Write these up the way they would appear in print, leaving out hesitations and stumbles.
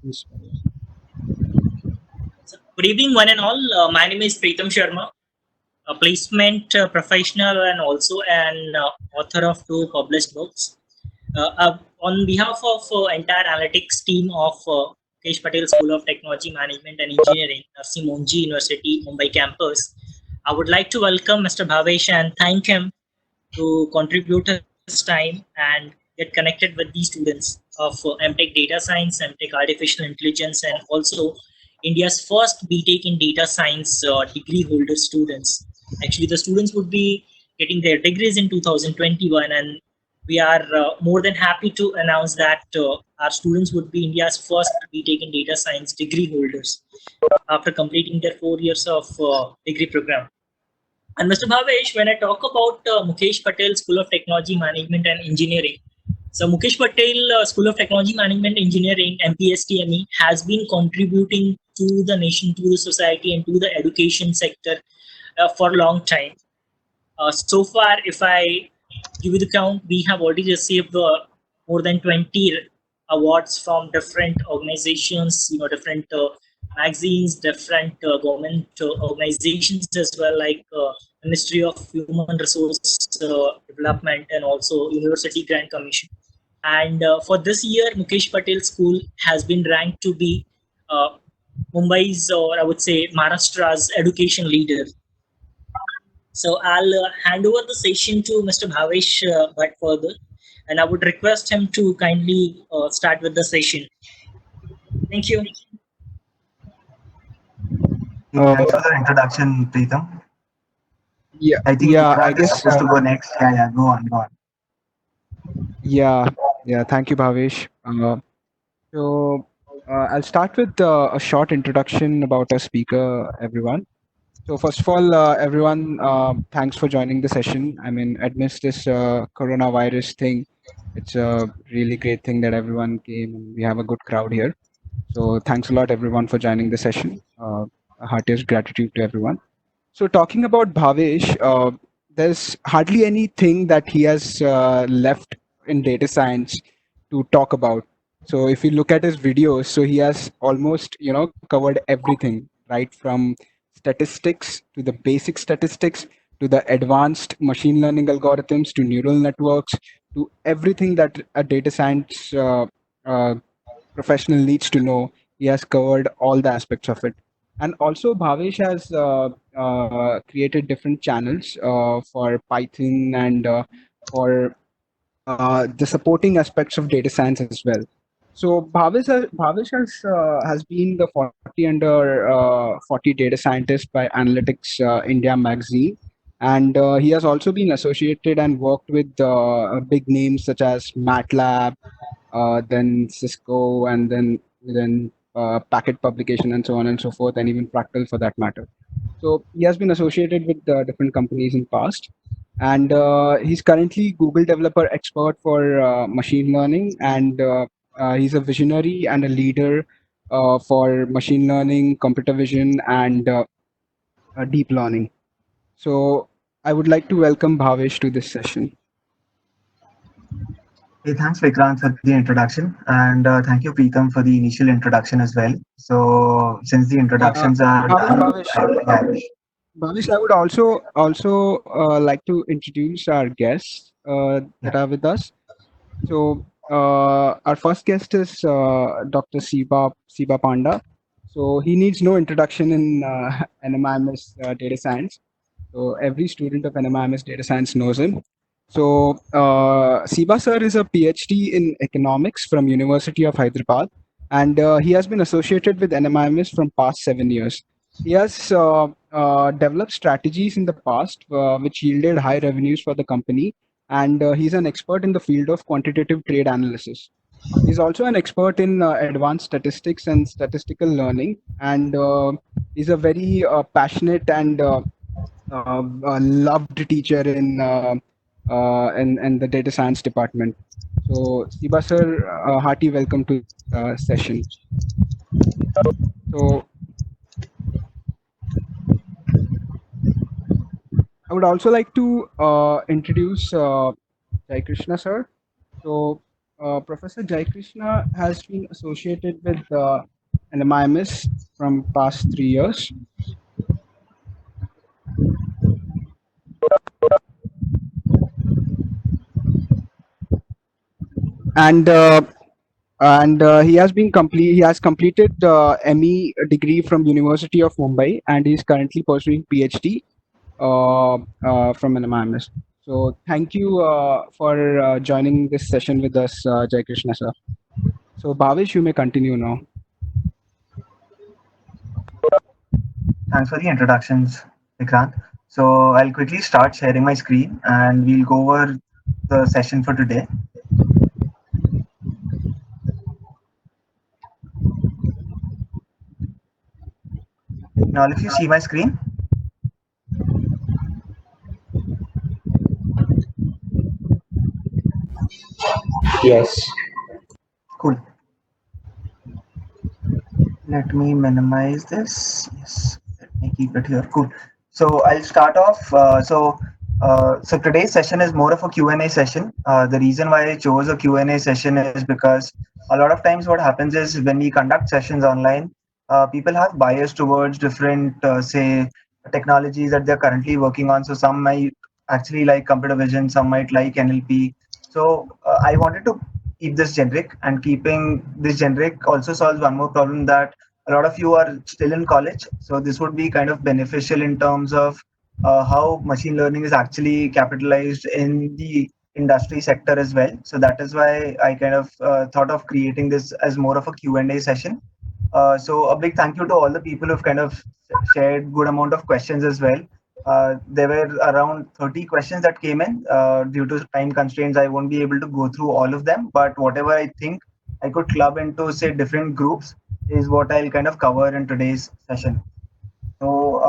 Yes. So, good evening, one and all. My name is Preetham Sharma, a placement professional and also an author of two published books. On behalf of entire analytics team of Kesh Patel School of Technology, Management and Engineering, Narsi Monji University, Mumbai campus, I would like to welcome Mr. Bhavesh and thank him to contribute his time and get connected with the students of MTech Data Science, MTech Artificial Intelligence, and also India's first BTech in Data Science degree holder students. Actually, the students would be getting their degrees in 2021, and we are more than happy to announce that our students would be India's first BTech in Data Science degree holders after completing their 4 years of degree program. And Mr. Bhavesh, when I talk about Mukesh Patel School of Technology, Management and Engineering, so Mukesh Patel School of Technology, Management and Engineering, MPSTME, has been contributing to the nation, to the society, and to the education sector for a long time. So far, if I give you the count, we have already received more than 20 awards from different organizations, different magazines, different government organizations as well, like Ministry of Human Resource Development and also University Grant Commission. And for this year, Mukesh Patel School has been ranked to be uh, Mumbai's, or I would say Maharashtra's education leader. So I'll hand over the session to Mr. Bhavesh Bhatt further, and I would request him to kindly start with the session. Thank you. Thanks for the introduction, Preetham. Yeah, I think yeah, I Vikrant is guess, supposed to go next. Yeah, go on, go on. yeah, yeah, thank you, Bhavesh. I'll start with a short introduction about our speaker, everyone. So, first of all, everyone, thanks for joining the session. I mean, amidst this coronavirus thing, it's a really great thing that everyone came and we have a good crowd here. So, thanks a lot, everyone, for joining the session. Heartiest gratitude to everyone. So, talking about Bhavesh, there's hardly anything that he has left in data science to talk about. So, if you look at his videos, so he has almost covered everything, right from statistics to the basic statistics to the advanced machine learning algorithms to neural networks to everything that a data science uh, professional needs to know. He has covered all the aspects of it. And also, Bhavesh has created different channels for Python and for the supporting aspects of data science as well. So Bhavesh has been the 40 under 40 data scientist by Analytics India magazine, and he has also been associated and worked with big names such as MATLAB, then Cisco, and then Packet Publication, and so on and so forth, and even Fractal for that matter. So he has been associated with different companies in past, and he's currently Google Developer Expert for machine learning, and he's a visionary and a leader for machine learning, computer vision, and deep learning. So I would like to welcome Bhavesh to this session. Hey, thanks, Vikrant, for the introduction. And thank you, Preetham, for the initial introduction as well. So, since the Uh, introductions are Bhavesh, done, Bhavesh, yeah, Bhavesh, I would also like to introduce our guests yeah. that are with us. So our first guest is Dr. Siba Panda. So he needs no introduction in NMIMS data science. So every student of NMIMS data science knows him. So Siba sir is a PhD in economics from University of Hyderabad, and he has been associated with NMIMS from past 7 years. He has developed strategies in the past which yielded high revenues for the company, and he's an expert in the field of quantitative trade analysis. He's also an expert in advanced statistics and statistical learning, and he's a very passionate and loved teacher in the data science department. So, Siba sir, hearty welcome to session. So, I would also like to introduce Jai Krishna sir. So, Professor Jai Krishna has been associated with an MIMS from past 3 years. And he has completed ME degree from University of Mumbai, and he's currently pursuing PhD from an MIMS. So thank you for joining this session with us, Jai Krishna sir. So Bhavish, you may continue now. Thanks for the introductions, Vikrant. So I'll quickly start sharing my screen and we'll go over the session for today. Now, if you see my screen, Yes. cool. Let me minimize this. Yes, let me keep it here. Cool. So I'll start off. So today's session is more of a Q&A session. The reason why I chose a Q&A session is because a lot of times what happens is when we conduct sessions online, people have bias towards different, say, technologies that they're currently working on. So some might actually like computer vision, some might like NLP. So I wanted to keep this generic, and keeping this generic also solves one more problem, that a lot of you are still in college. So this would be kind of beneficial in terms of how machine learning is actually capitalized in the industry sector as well. So that is why I kind of thought of creating this as more of a Q&A session. So a big thank you to all the people who've kind of shared good amount of questions as well. There were around 30 questions that came in. Due to time constraints, I won't be able to go through all of them, but whatever I think I could club into, say, different groups is what I'll kind of cover in today's session. So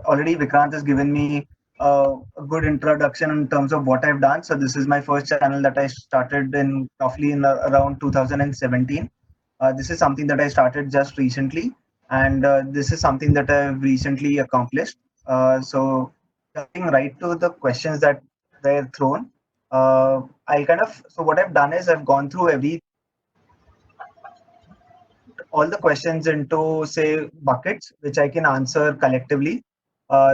already Vikrant has given me a good introduction in terms of what I've done. So this is my first channel that I started in roughly in around 2017. This is something that I started just recently, and this is something that I've recently accomplished. So jumping right to the questions that were thrown, so what I've done is I've gone through all the questions into, say, buckets which I can answer collectively.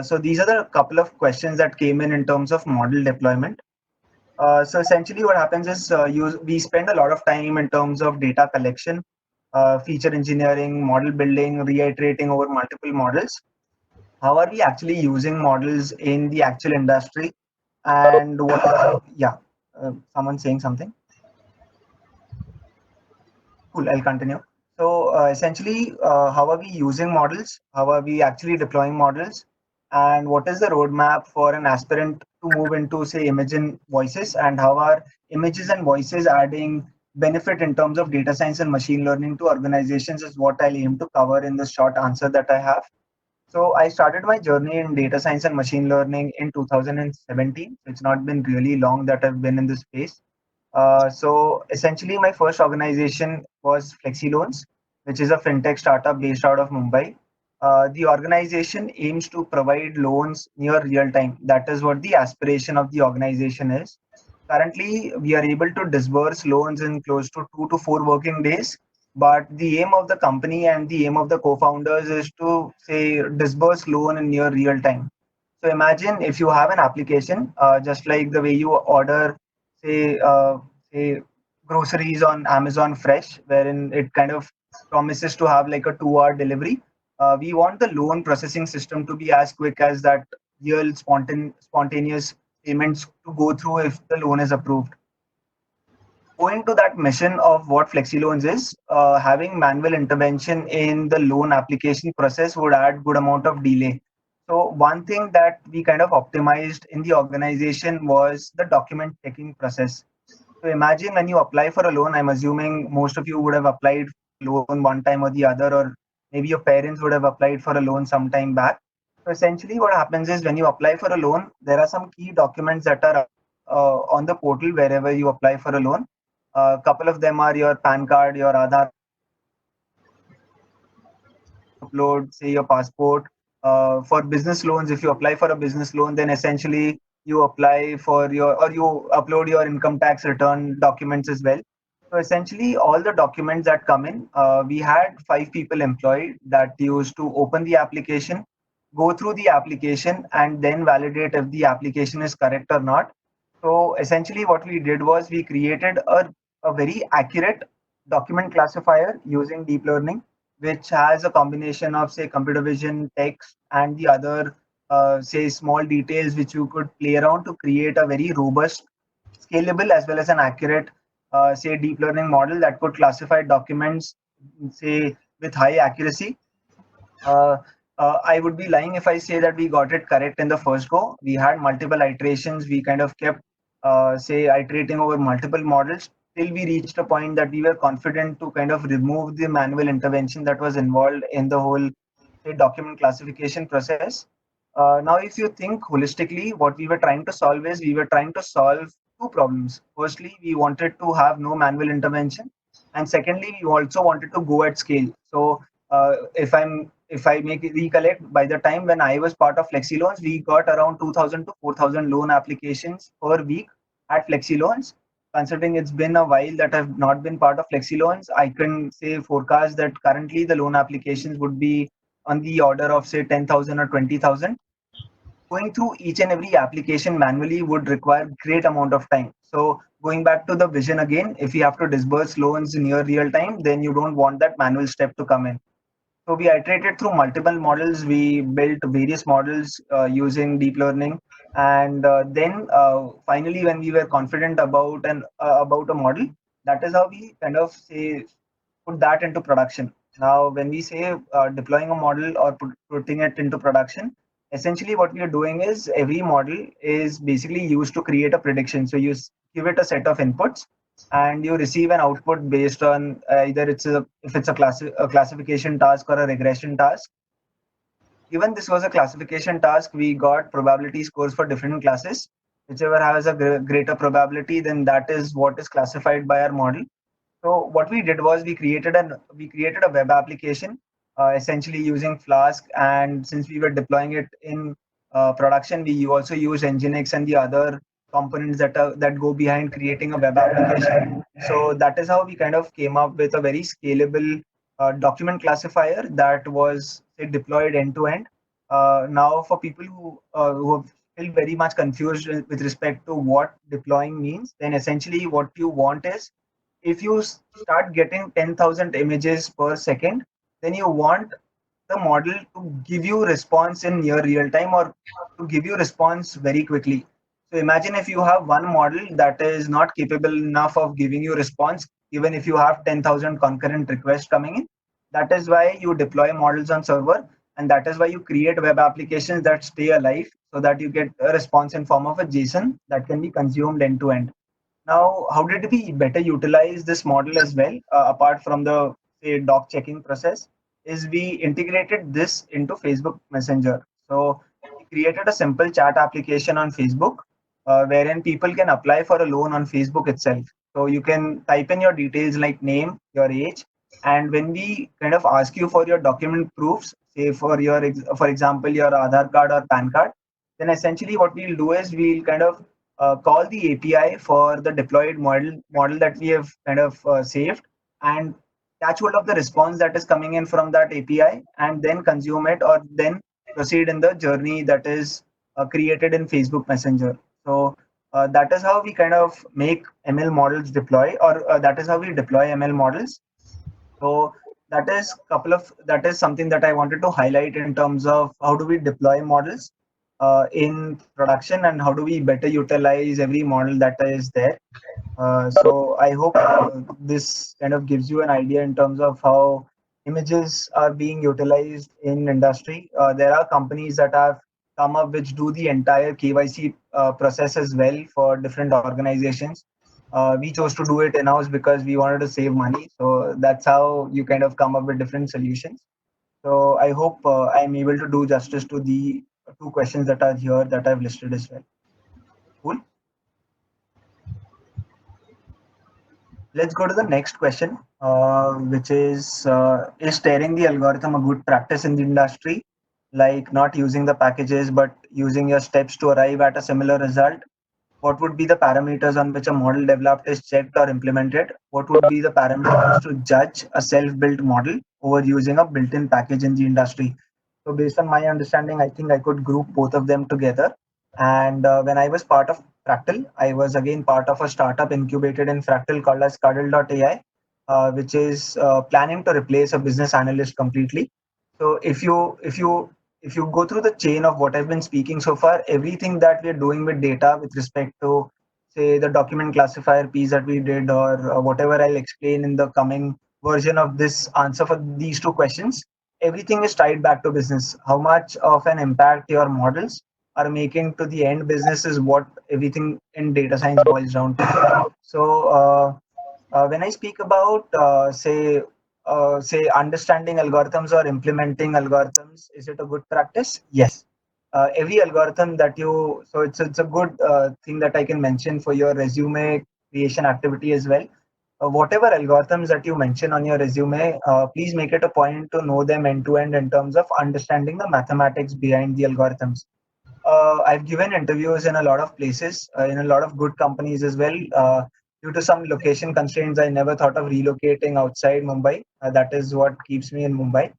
So these are the couple of questions that came in terms of model deployment. So essentially what happens is we spend a lot of time in terms of data collection, feature engineering, model building, reiterating over multiple models. How are we actually using models in the actual industry? And someone saying something? Cool, I'll continue. So essentially, how are we using models? How are we actually deploying models? And what is the roadmap for an aspirant to move into, say, image and voices? And how are images and voices adding benefit in terms of data science and machine learning to organizations is what I'll aim to cover in this short answer that I have. So I started my journey in data science and machine learning in 2017. It's not been really long that I've been in this space. So essentially, my first organization was FlexiLoans, which is a fintech startup based out of Mumbai. The organization aims to provide loans near real time. That is what the aspiration of the organization is. Currently, we are able to disburse loans in close to 2 to 4 working days. But the aim of the company and the aim of the co-founders is to, say, disburse loan in near real time. So imagine if you have an application, just like the way you order, say, say groceries on Amazon Fresh, wherein it kind of promises to have like a 2-hour delivery. We want the loan processing system to be as quick as that real spontaneous payments to go through if the loan is approved. Going to that mission of what FlexiLoans is, having manual intervention in the loan application process would add good amount of delay. So one thing that we kind of optimized in the organization was the document checking process. So imagine when you apply for a loan, I'm assuming most of you would have applied for a loan one time or the other, or maybe your parents would have applied for a loan some time back. So essentially what happens is when you apply for a loan, there are some key documents that are on the portal wherever you apply for a loan. A couple of them are your PAN card, your Aadhaar, upload, say, your passport. For business loans, if you apply for a business loan, then essentially you apply for you upload your income tax return documents as well. So essentially, all the documents that come in, we had 5 people employed that used to open the application, go through the application, and then validate if the application is correct or not. So essentially, what we did was we created a very accurate document classifier using deep learning, which has a combination of, say, computer vision, text, and the other, say, small details which you could play around to create a very robust, scalable, as well as an accurate, say, deep learning model that could classify documents, say, with high accuracy. uh, I would be lying if I say that we got it correct in the first go. We had multiple iterations. We kind of kept, say, iterating over multiple models till we reached a point that we were confident to kind of remove the manual intervention that was involved in the whole, say, document classification process. Now, if you think holistically, what we were trying to solve is we were trying to solve two problems. Firstly, we wanted to have no manual intervention, and secondly, we also wanted to go at scale. So, if I make it recollect, by the time when I was part of Flexi Loans, we got around 2,000 to 4,000 loan applications per week at Flexi Loans. Considering it's been a while that I've not been part of Flexi Loans, I can say forecast that currently the loan applications would be on the order of, say, 10,000 or 20,000. Going through each and every application manually would require great amount of time. So going back to the vision again, if you have to disburse loans near real time, then you don't want that manual step to come in. So we iterated through multiple models. We built various models using deep learning, and then finally, when we were confident about a model, that is how we kind of say put that into production. Now, when we say deploying a model or putting it into production, essentially what we are doing is every model is basically used to create a prediction. So you give it a set of inputs, and you receive an output based on either it's a if it's a classification task or a regression task. Given this was a classification task, we got probability scores for different classes. Whichever has a greater probability, then that is what is classified by our model. So what we did was we created a web application, essentially using Flask, and since we were deploying it in production, we also use Nginx and the other components that go behind creating a web application. So that is how we kind of came up with a very scalable document classifier that was, say, deployed end to end. Now, for people who are still very much confused with respect to what deploying means, then essentially what you want is, if you start getting 10,000 images per second, then you want the model to give you response in near real time, or to give you response very quickly. So imagine if you have one model that is not capable enough of giving you response, even if you have 10,000 concurrent requests coming in. That is why you deploy models on server, and that is why you create web applications that stay alive, so that you get a response in form of a JSON that can be consumed end to end. Now, how did we better utilize this model as well, apart from the, say, doc checking process? Is we integrated this into Facebook Messenger. So we created a simple chat application on Facebook, wherein people can apply for a loan on Facebook itself. So you can type in your details like name, your age, and when we kind of ask you for your document proofs, say for example your Aadhaar card or PAN card, then essentially what we'll do is we'll kind of call the API for the deployed model that we have kind of saved, and catch hold of the response that is coming in from that API, and then consume it, or then proceed in the journey that is created in Facebook Messenger. So that is how we kind of make ML models deploy, or that is how we deploy ML models. So that is something that I wanted to highlight in terms of how do we deploy models in production, and how do we better utilize every model that is there. So I hope this kind of gives you an idea in terms of how images are being utilized in industry. There are companies that have come up which do the entire KYC process as well for different organizations. We chose to do it in-house because we wanted to save money. So that's how you kind of come up with different solutions. So I hope I'm able to do justice to the two questions that are here that I've listed as well. Cool. Let's go to the next question, which is tearing the algorithm a good practice in the industry, like not using the packages, but using your steps to arrive at a similar result? what would be the parameters on which a model developed is checked or implemented, what would be the parameters to judge a self-built model over using a built-in package in the industry. So based on my understanding, I think I could group both of them together. And when I was part of Fractal, I was again part of a startup incubated in Fractal called as Cuddle.ai, which is planning to replace a business analyst completely. So if you go through the chain of what I've been speaking so far, everything that we're doing with data with respect to, say, the document classifier piece that we did, or whatever I'll explain in the coming version of this answer for these two questions, everything is tied back to business. How much of an impact your models are making to the end business is what everything in data science boils down to. So when I speak about say understanding algorithms or implementing algorithms, is it a good practice? Yes. Every algorithm that you, so it's a good thing that I can mention for your resume creation activity as well. Whatever algorithms that you mention on your resume, please make it a point to know them end to end in terms of understanding the mathematics behind the algorithms. I've given interviews in a lot of places, in a lot of good companies as well. Due to some location constraints, I never thought of relocating outside Mumbai. That is what keeps me in Mumbai.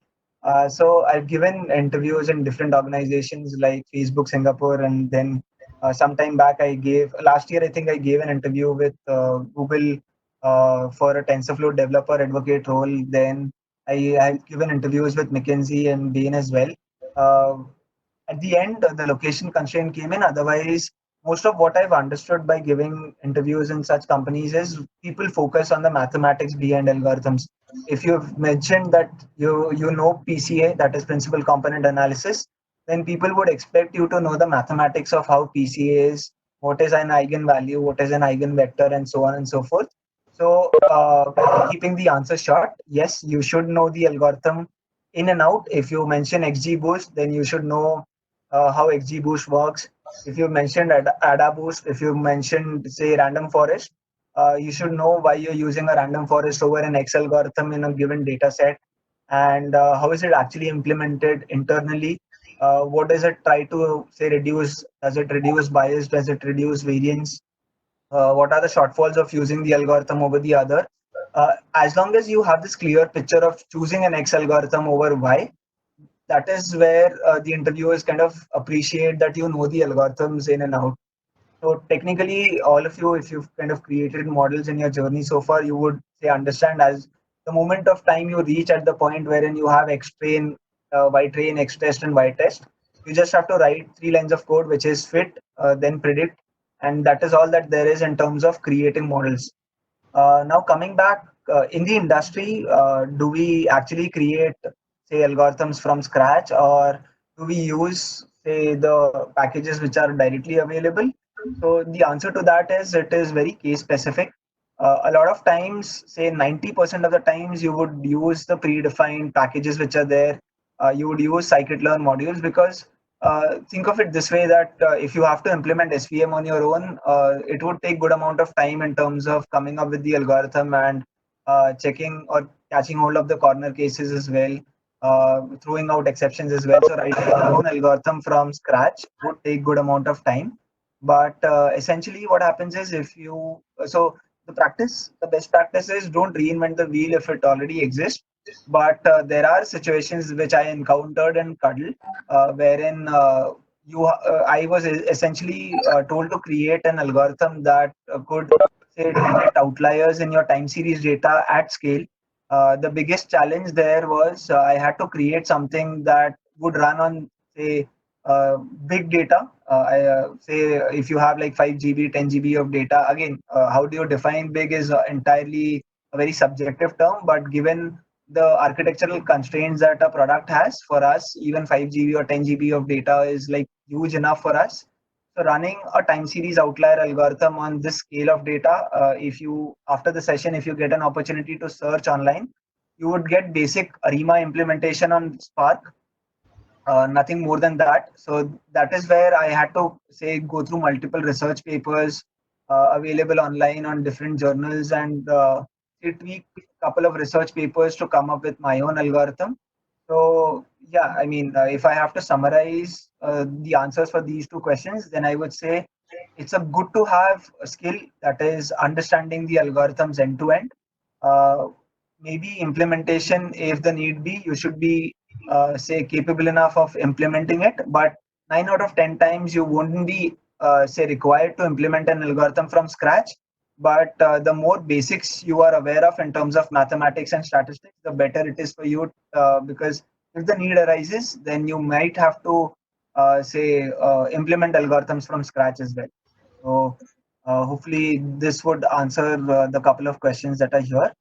So I've given interviews in different organizations like Facebook Singapore, and then some time back I gave last year I think I gave an interview with Google for a TensorFlow developer advocate role. Then I've given interviews with McKinsey and Bain as well. Uh, at the end, the location constraint came in. Otherwise, most of what I've understood by giving interviews in such companies is people focus on the mathematics behind algorithms. If you've mentioned that you know PCA, that is principal component analysis, then people would expect you to know the mathematics of how PCA is, what is an eigenvalue, what is an eigenvector, and so on and so forth. So, keeping the answer short, yes, you should know the algorithm in and out. If you mention XGBoost, then you should know how XGBoost works. If you mentioned AdaBoost, if you mentioned, say, random forest, you should know why you're using a random forest over an X algorithm in a given data set, and how is it actually implemented internally. What does it try to, say, reduce? Does it reduce bias? Does it reduce variance? What are the shortfalls of using the algorithm over the other? As long as you have this clear picture of choosing an X algorithm over Y, that is where the interviewers kind of appreciate that you know the algorithms in and out. So technically, all of you, if you've kind of created models in your journey so far, you would say understand as the moment of time you reach at the point wherein you have X train, Y train, X test, and Y test. You just have to write 3 lines of code, which is fit, then predict, and that is all that there is in terms of creating models. Now coming back in the industry, do we actually create, say, algorithms from scratch, or do we use, say, the packages which are directly available? So the answer to that is it is very case specific. A lot of times, say 90% of the times, you would use the predefined packages which are there. You would use scikit-learn modules because think of it this way that if you have to implement SVM on your own, it would take good amount of time in terms of coming up with the algorithm and checking or catching hold of the corner cases as well, throwing out exceptions as well. So writing your own algorithm from scratch would take good amount of time. But essentially what happens is if you, so the best practice is don't reinvent the wheel if it already exists. But there are situations which I encountered in Cuddle wherein I was essentially told to create an algorithm that could, say, detect outliers in your time series data at scale. The biggest challenge there was I had to create something that would run on, say, big data. Say if you have like 5 GB, 10 GB of data. Again, how do you define big is entirely a very subjective term, but given the architectural constraints that a product has, for us, even 5 GB or 10 GB of data is like huge enough for us. So running a time series outlier algorithm on this scale of data, if you, after the session, if you get an opportunity to search online, you would get basic ARIMA implementation on Spark, nothing more than that. So that is where I had to, say, go through multiple research papers available online on different journals, and tweak a couple of research papers to come up with my own algorithm. So if I have to summarize the answers for these two questions, then I would say it's a good to have a skill, that is understanding the algorithms end to end. Uh, Maybe implementation, if the need be, you should be say capable enough of implementing it. But 9 out of 10 times you wouldn't be say required to implement an algorithm from scratch. But the more basics you are aware of in terms of mathematics and statistics, the better it is for you, because if the need arises, then you might have to say implement algorithms from scratch as well. So hopefully this would answer the couple of questions that are here.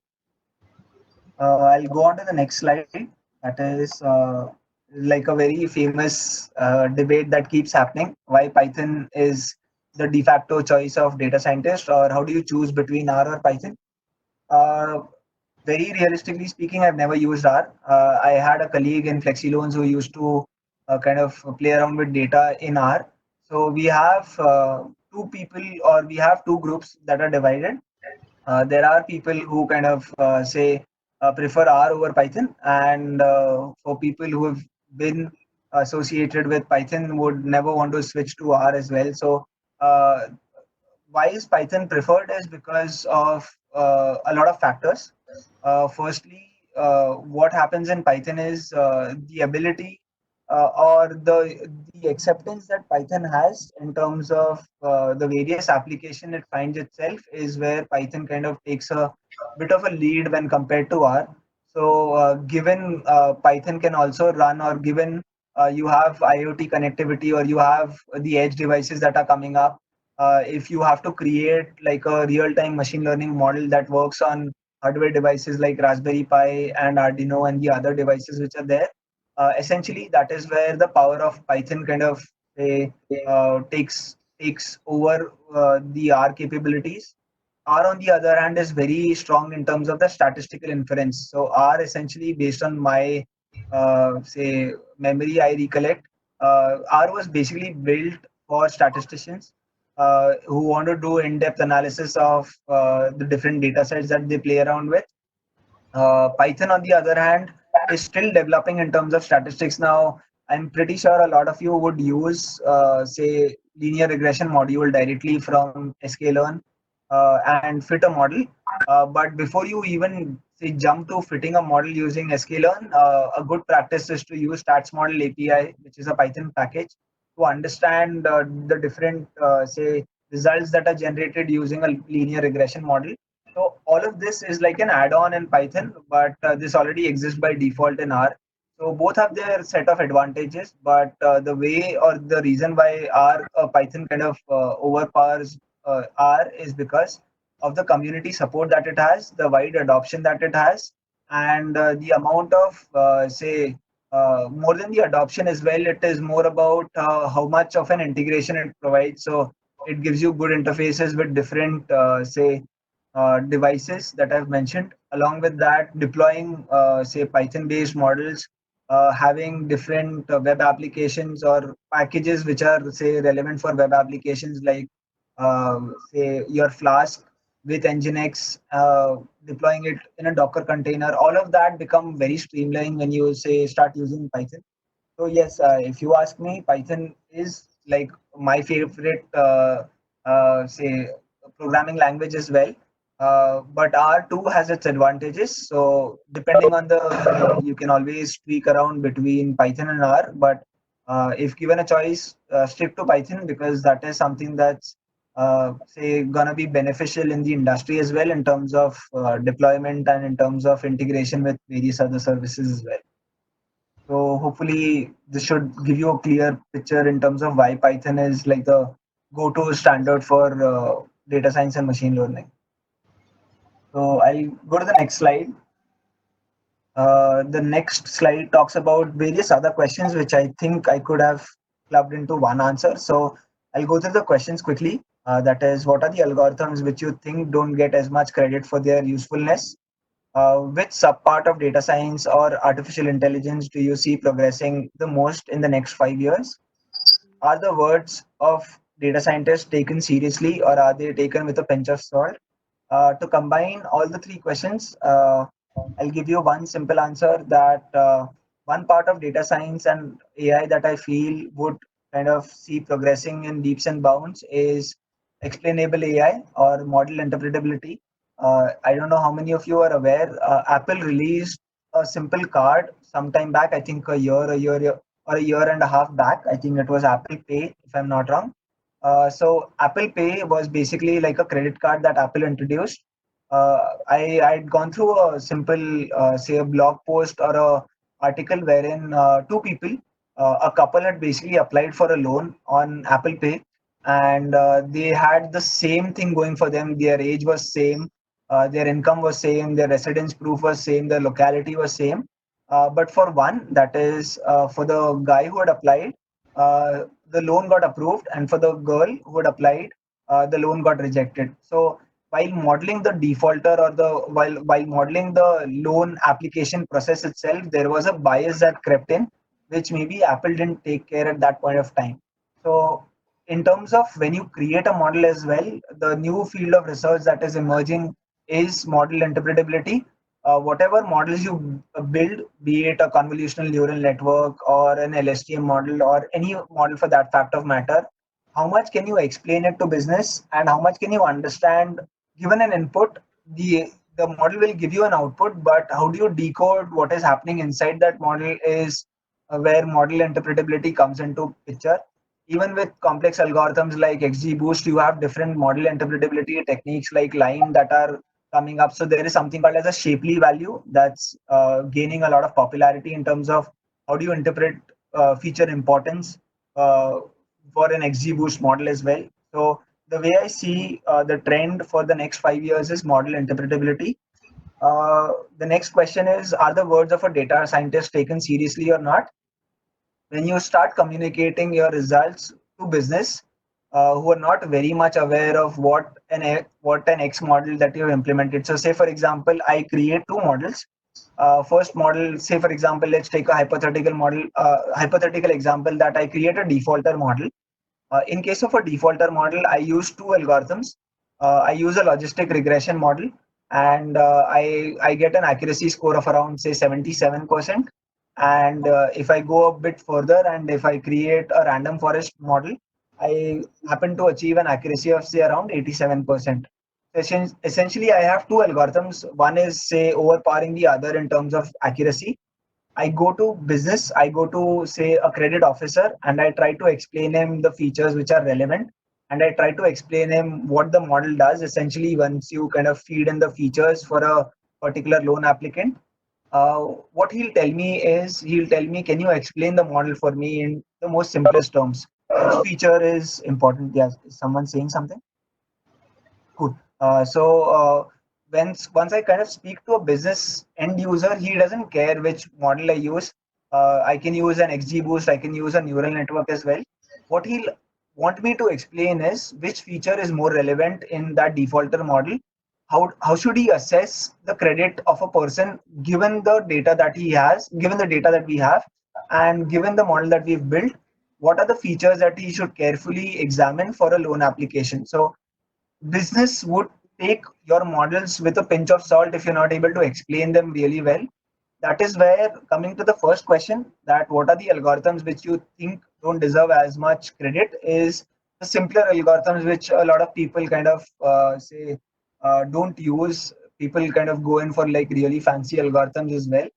I'll go on to the next slide. That is like a very famous debate that keeps happening. Why Python is the de facto choice of data scientist, or how do you choose between R or Python? Uh, Very realistically speaking, I've never used R. I had a colleague in FlexiLoans who used to kind of play around with data in R. So we have two people, or we have two groups that are divided. There are people who kind of say prefer R over Python, and for people who have been associated with Python would never want to switch to R as well. So uh, why is Python preferred is because of a lot of factors. Firstly, what happens in Python is the ability or the acceptance that Python has in terms of the various application it finds itself is where Python kind of takes a bit of a lead when compared to R. So, given Python can also run, or given you have IoT connectivity, or you have the edge devices that are coming up, if you have to create like a real-time machine learning model that works on hardware devices like Raspberry Pi and Arduino and the other devices which are there, essentially that is where the power of Python kind of say, takes over the R capabilities. R, on the other hand, is very strong in terms of the statistical inference. So R, essentially, based on my say memory, I recollect, R was basically built for statisticians who want to do in-depth analysis of the different data sets that they play around with. Python, on the other hand, is still developing in terms of statistics. Now, I'm pretty sure a lot of you would use, say, linear regression module directly from sklearn and fit a model. But before you even say jump to fitting a model using sklearn, a good practice is to use stats model API, which is a Python package, to understand the different say results that are generated using a linear regression model. So all of this is like an add-on in Python, but this already exists by default in R. So both have their set of advantages, but the way or the reason why R Python kind of overpowers R is because of the community support that it has, the wide adoption that it has, and the amount of say more than the adoption as well. It is more about how much of an integration it provides. So it gives you good interfaces with different say devices that I've mentioned. Along with that, deploying say Python-based models, having different web applications or packages which are say relevant for web applications like say your Flask with Nginx, deploying it in a Docker container. All of that become very streamlined when you say start using Python. So yes, if you ask me, Python is like my favorite, say, programming language as well. But R too has its advantages. So depending on the need, you can always tweak around between Python and R. But if given a choice, stick to Python, because that is something that's say gonna be beneficial in the industry as well in terms of deployment and in terms of integration with various other services as well. So hopefully this should give you a clear picture in terms of why Python is like the go-to standard for data science and machine learning. So I'll go to the next slide. The next slide talks about various other questions, which I think I could have clubbed into one answer. So I'll go through the questions quickly. That is, what are the algorithms which you think don't get as much credit for their usefulness? Which subpart of data science or artificial intelligence do you see progressing the most in the next 5 years? Are the words of data scientists taken seriously, or are they taken with a pinch of salt? To combine all the three questions, I'll give you one simple answer that one part of data science and AI that I feel would kind of see progressing in leaps and bounds is explainable AI or model interpretability. I don't know how many of you are aware. Apple released a simple card sometime back. I think or a year and a half back. I think it was Apple Pay, if I'm not wrong. So Apple Pay was basically like a credit card that Apple introduced. I'd gone through a simple, say, a blog post or a article wherein two people, a couple had basically applied for a loan on Apple Pay, and they had the same thing going for them. Their age was same, their income was same, their residence proof was same, their locality was same. But for one, that is for the guy who had applied, the loan got approved, and for the girl who had applied, the loan got rejected. So while modeling the defaulter or the while modeling the loan application process itself, there was a bias that crept in, which maybe Apple didn't take care at that point of time. So in terms of when you create a model as well, the new field of research that is emerging is model interpretability. Whatever models you build, be it a convolutional neural network or an LSTM model or any model for that fact of matter, how much can you explain it to business and how much can you understand? Given an input, the model will give you an output, but how do you decode what is happening inside that model is where model interpretability comes into picture. Even with complex algorithms like XGBoost, you have different model interpretability techniques like line that are coming up. So there is something called as a Shapley value that's gaining a lot of popularity in terms of how do you interpret feature importance uh, for an XGBoost model as well. So the way I see the trend for the next 5 years is model interpretability. The next question is, are the words of a data scientist taken seriously or not? When you start communicating your results to business who are not very much aware of what an X model that you have implemented. So say for example, I create two models. First model, say for example, let's take a hypothetical example that I create a defaulter model. In case of a defaulter model, I use two algorithms. I use a logistic regression model, and I get an accuracy score of around say 77%. And if I go a bit further, and if I create a random forest model, I happen to achieve an accuracy of say around 87%. Essentially, I have two algorithms. One is say overpowering the other in terms of accuracy. I go to business, I go to say a credit officer, and I try to explain him the features which are relevant. And I try to explain him what the model does. Essentially, once you kind of feed in the features for a particular loan applicant, what he'll tell me is he'll tell me, can you explain the model for me in the most simplest terms? Which feature is important? Yes, is someone saying something? Cool. Once I kind of speak to a business end user, he doesn't care which model I use. I can use an XGBoost, I can use a neural network as well. What he'll want me to explain is which feature is more relevant in that defaulter model. How should he assess the credit of a person given the data that he has, given the data that we have, and given the model that we've built? What are the features that he should carefully examine for a loan application? So business would take your models with a pinch of salt if you're not able to explain them really well. That is where, coming to the first question, that what are the algorithms which you think don't deserve as much credit, is the simpler algorithms which a lot of people kind of say don't use. People kind of go in for like really fancy algorithms as well.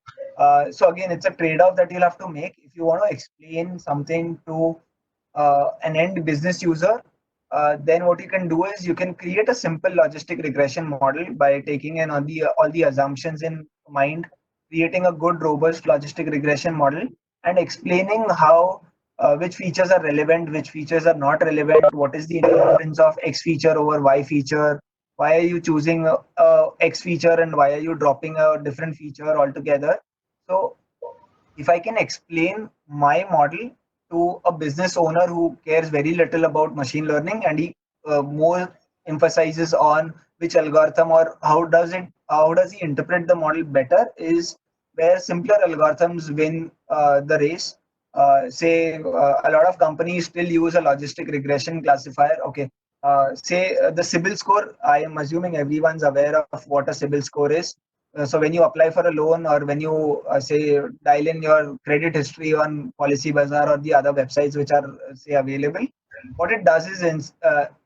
So again, it's a trade-off that you'll have to make if you want to explain something to an end business user. Then what you can do is you can create a simple logistic regression model by taking in all the assumptions in mind, creating a good robust logistic regression model, and explaining how which features are relevant, which features are not relevant, what is the importance of X feature over Y feature, why are you choosing a X feature and why are you dropping a different feature altogether. So if I can explain my model to a business owner who cares very little about machine learning, and he more emphasizes on which algorithm or how does he interpret the model better, is where simpler algorithms win the race. A lot of companies still use a logistic regression classifier. Okay, say the CIBIL score. I am assuming everyone's aware of what a CIBIL score is. So when you apply for a loan, or when you say dial in your credit history on Policy Bazaar or the other websites which are say available, what it does is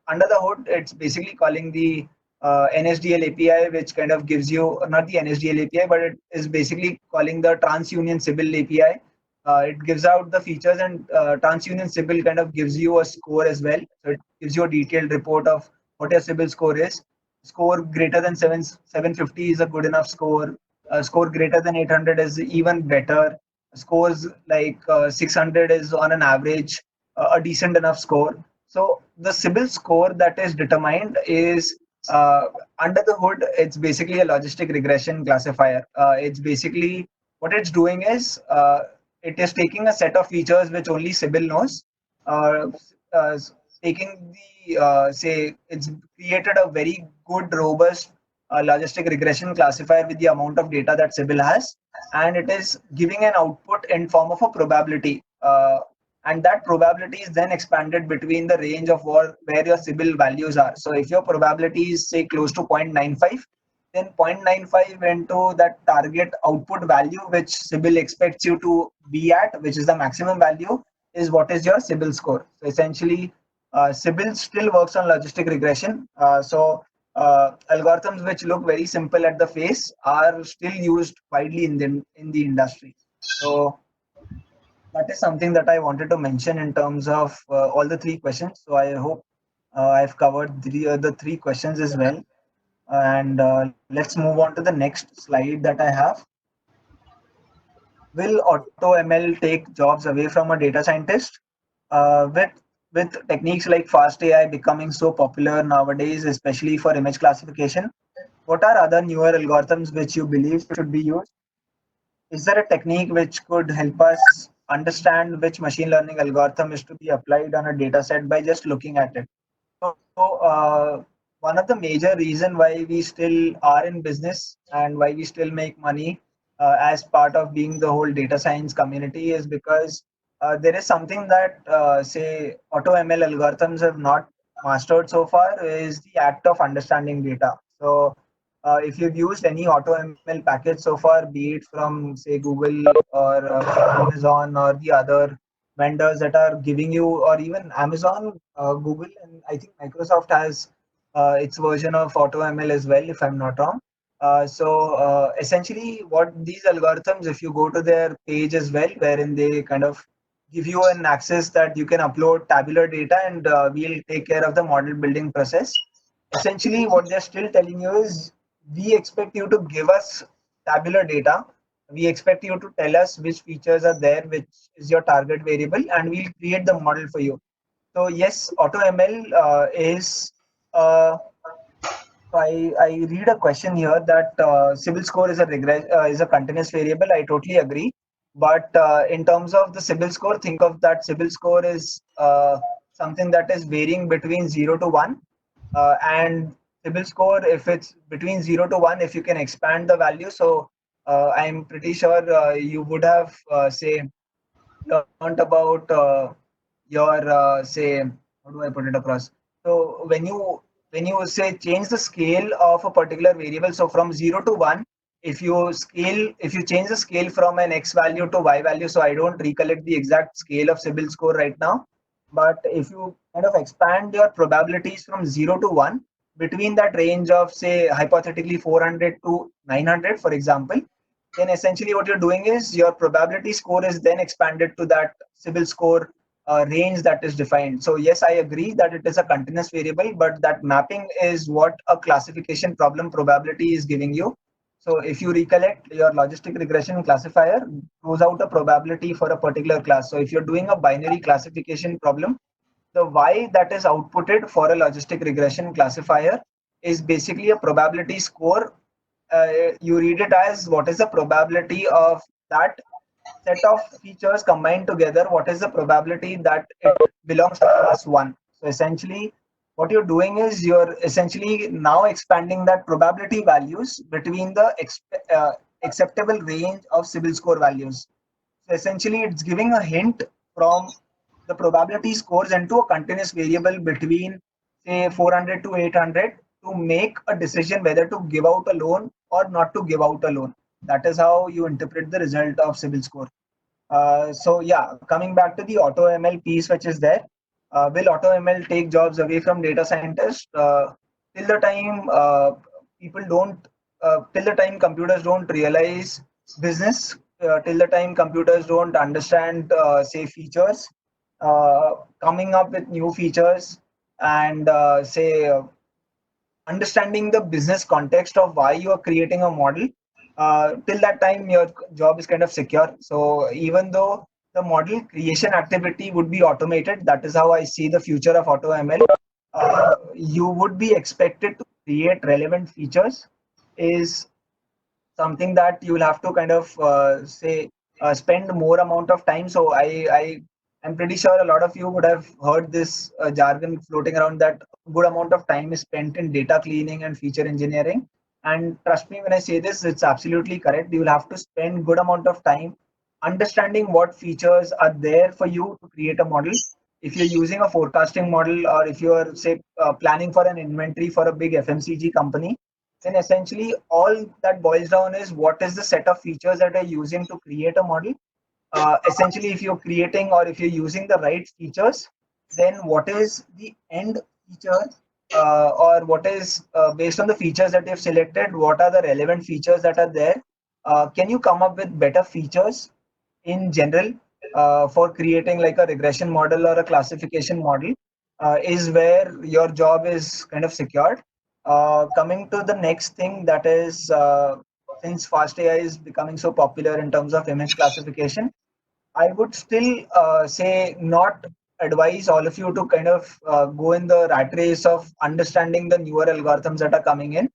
under the hood, it's basically calling the NSDL API, which kind of gives you not the NSDL API, but it is basically calling the TransUnion Sybil API. It gives out the features, and TransUnion Sybil kind of gives you a score as well. So it gives you a detailed report of what your Sybil score is. Score greater than 750 is a good enough score. Score greater than 800 is even better. Scores like 600 is on an average a decent enough score. So the Sybil score that is determined is under the hood. It's basically a logistic regression classifier. It's basically what it's doing is it is taking a set of features which only Sybil knows, uh, uh, taking the say it's created a very good robust logistic regression classifier with the amount of data that Sybil has, and it is giving an output in form of a probability. And that probability is then expanded between the range of where your Sybil values are. So if your probability is say close to 0.95, then 0.95 into that target output value which Sybil expects you to be at, which is the maximum value, is what is your Sybil score. So essentially, Sybil still works on logistic regression. Algorithms which look very simple at the face are still used widely in the industry. So that is something that I wanted to mention in terms of all the three questions. So I hope I've covered the three questions as well. And let's move on to the next slide that I have. Will auto ML take jobs away from a data scientist? With techniques like fast AI becoming so popular nowadays, especially for image classification, what are other newer algorithms which you believe should be used? Is there a technique which could help us understand which machine learning algorithm is to be applied on a data set by just looking at it? So one of the major reason why we still are in business and why we still make money as part of being the whole data science community is because there is something that say auto ML algorithms have not mastered so far is the act of understanding data. So if you've used any auto ML package so far, be it from say Google or Amazon or the other vendors that are giving you, or even Amazon, Google, and I think Microsoft has its version of AutoML as well, if I'm not wrong. So essentially, what these algorithms, if you go to their page as well, wherein they kind of give you an access that you can upload tabular data and we'll take care of the model building process. Essentially, what they're still telling you is we expect you to give us tabular data. We expect you to tell us which features are there, which is your target variable, and we'll create the model for you. So yes, AutoML is. I read a question here that Sybil score is is a continuous variable. I totally agree, but in terms of the Sybil score, think of that Sybil score is something that is varying between 0 to 1, and Sybil score, if it's between 0 to 1, if you can expand the value. So I'm pretty sure you would have say learned about your say, how do I put it across? So when you say change the scale of a particular variable, so from 0 to 1, if you change the scale from an x value to y value, so I don't recollect the exact scale of Sybil score right now, but if you kind of expand your probabilities from 0 to 1 between that range of say hypothetically 400 to 900, for example, then essentially what you're doing is your probability score is then expanded to that Sybil score range that is defined. So yes, I agree that it is a continuous variable, but that mapping is what a classification problem probability is giving you. So if you recollect, your logistic regression classifier throws out a probability for a particular class. So if you're doing a binary classification problem, the y that is outputted for a logistic regression classifier is basically a probability score. You read it as what is the probability of that set of features combined together, what is the probability that it belongs to class 1. So essentially what you're doing is you're essentially now expanding that probability values between the acceptable range of Sybil score values. So essentially it's giving a hint from the probability scores into a continuous variable between say 400 to 800 to make a decision whether to give out a loan or not to give out a loan. That is how you interpret the result of Sybil score. So yeah, coming back to the auto ML piece which is there. will AutoML take jobs away from data scientists? Till the time people don't, till the time computers don't realize business, till the time computers don't understand, say, features, coming up with new features, and say, understanding the business context of why you are creating a model, till that time your job is kind of secure. So even though the model creation activity would be automated, that is how I see the future of AutoML. You would be expected to create relevant features is something that you will have to kind of say spend more amount of time. So I am pretty sure a lot of you would have heard this jargon floating around, that good amount of time is spent in data cleaning and feature engineering. And trust me when I say this, it's absolutely correct. You will have to spend good amount of time understanding what features are there for you to create a model. If you're using a forecasting model, or if you're say planning for an inventory for a big FMCG company, then essentially all that boils down is what is the set of features that are using to create a model. Essentially, if you're creating or if you're using the right features, then what is the end feature, or what is based on the features that you've selected, what are the relevant features that are there? Can you come up with better features in general for creating like a regression model or a classification model? Is where your job is kind of secured. Coming to the next thing, that is, since fast AI is becoming so popular in terms of image classification, I would still say not advise all of you to kind of go in the rat race of understanding the newer algorithms that are coming in.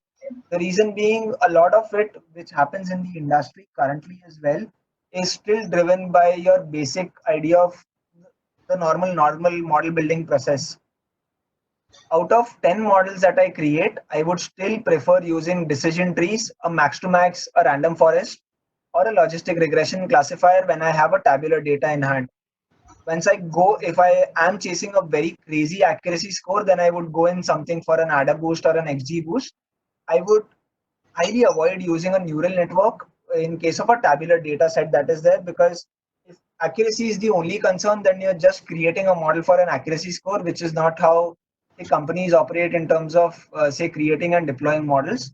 The reason being, a lot of it which happens in the industry currently as well is still driven by your basic idea of the normal model building process. Out of 10 models that I create, I would still prefer using decision trees, a max to max, a random forest, or a logistic regression classifier when I have a tabular data in hand. Once I go, if I am chasing a very crazy accuracy score, then I would go in something for an ADA boost or an XG boost. I would highly avoid using a neural network in case of a tabular data set that is there, because if accuracy is the only concern, then you're just creating a model for an accuracy score, which is not how the companies operate in terms of say creating and deploying models.